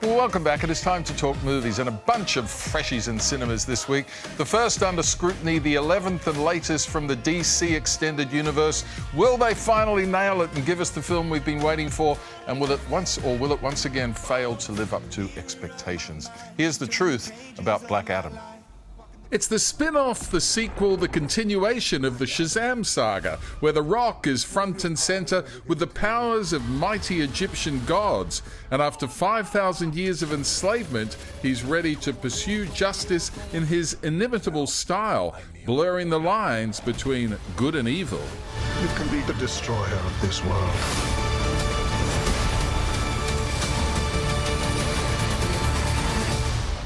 Well, welcome back. It is time to talk movies and a bunch of freshies in cinemas this week. The first under scrutiny, the 11th and latest from the DC Extended Universe. Will they finally nail it and give us the film we've been waiting for? And will it once again fail to live up to expectations? Here's the truth about Black Adam. It's the spin-off, the sequel, the continuation of the Shazam saga, where The Rock is front and center with the powers of mighty Egyptian gods. And after 5,000 years of enslavement, he's ready to pursue justice in his inimitable style, blurring the lines between good and evil. You can be the destroyer of this world.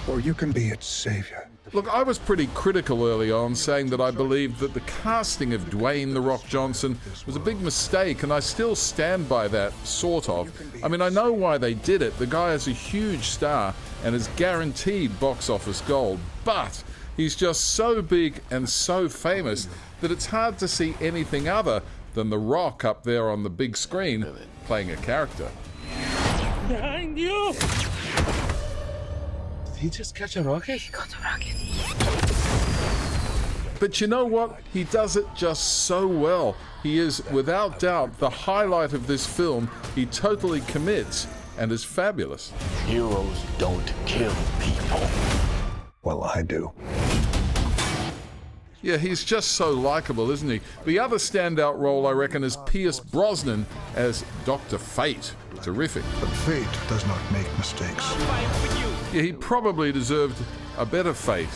Or you can be its savior. Look, I was pretty critical early on, saying that I believed that the casting of Dwayne "The Rock" Johnson was a big mistake, and I still stand by that, sort of. I mean, I know why they did it. The guy is a huge star and is guaranteed box office gold, but he's just so big and so famous that it's hard to see anything other than The Rock up there on the big screen playing a character. Behind you! Did he just catch a rocket? He got a rocket. But you know what? He does it just so well. He is, without doubt, the highlight of this film. He totally commits and is fabulous. Heroes don't kill people. Well, I do. Yeah, he's just so likable, isn't he? The other standout role, I reckon, is Pierce Brosnan as Dr. Fate. Terrific. But fate does not make mistakes. Yeah, he probably deserved a better fate,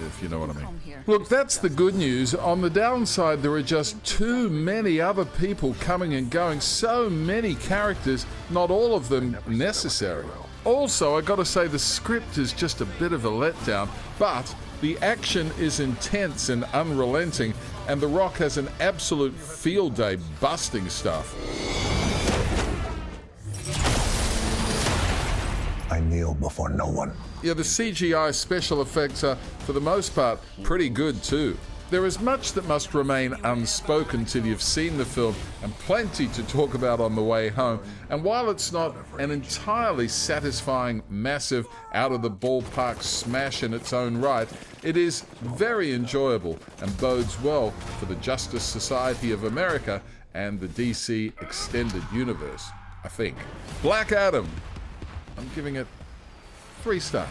if you know what I mean. Look, that's the good news. On the downside, there are just too many other people coming and going. So many characters, not all of them necessary. Also, I gotta say, the script is just a bit of a letdown, but the action is intense and unrelenting, and The Rock has an absolute field day busting stuff. I kneel before no one. Yeah, the CGI special effects are, for the most part, pretty good too. There is much that must remain unspoken till you've seen the film, and plenty to talk about on the way home. And while it's not an entirely satisfying, massive, out-of-the-ballpark smash in its own right, it is very enjoyable and bodes well for the Justice Society of America and the DC Extended Universe, I think. Black Adam. I'm giving it 3 stars.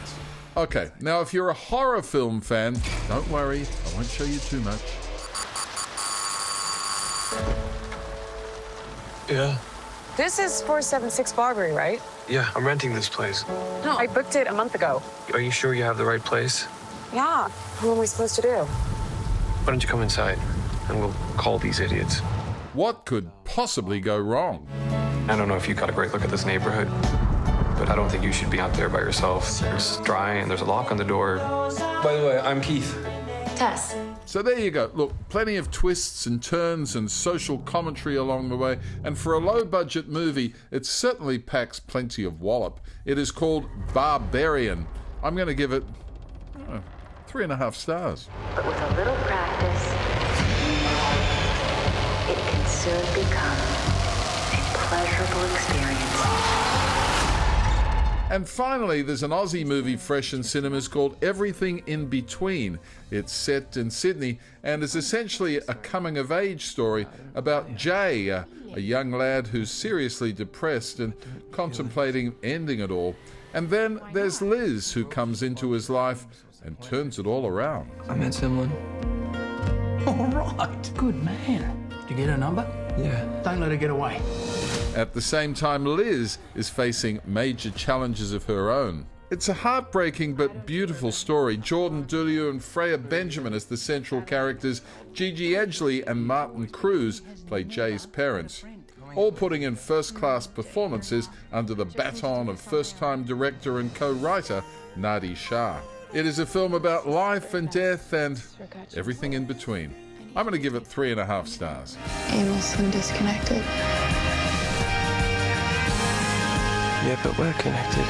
Okay, now if you're a horror film fan, don't worry, I won't show you too much. Yeah. This is 476 Barbary, right? Yeah, I'm renting this place. No, I booked it a month ago. Are you sure you have the right place? Yeah. What am I supposed to do? Why don't you come inside and we'll call these idiots. What could possibly go wrong? I don't know if you got a great look at this neighborhood, but I don't think you should be out there by yourself. It's dry and there's a lock on the door. By the way, I'm Keith. Tess. So there you go. Look, plenty of twists and turns and social commentary along the way. And for a low-budget movie, it certainly packs plenty of wallop. It is called Barbarian. I'm going to give it 3.5 stars. But with a little practice, it can soon become a pleasurable experience. And finally, there's an Aussie movie fresh in cinemas called Everything in Between. It's set in Sydney and is essentially a coming-of-age story about Jay, a young lad who's seriously depressed and contemplating ending it all. And then there's Liz, who comes into his life and turns it all around. I met someone. All right. Good man. Did you get her number? Yeah. Don't let her get away. At the same time, Liz is facing major challenges of her own. It's a heartbreaking but beautiful story. Jordan Dulieu and Freya Benjamin as the central characters. Gigi Edgley and Martin Cruz play Jay's parents, all putting in first-class performances under the baton of first-time director and co-writer Nadi Shah. It is a film about life and death and everything in between. I'm going to give it 3.5 stars. Aimlessly disconnected. Yeah, but we're connected.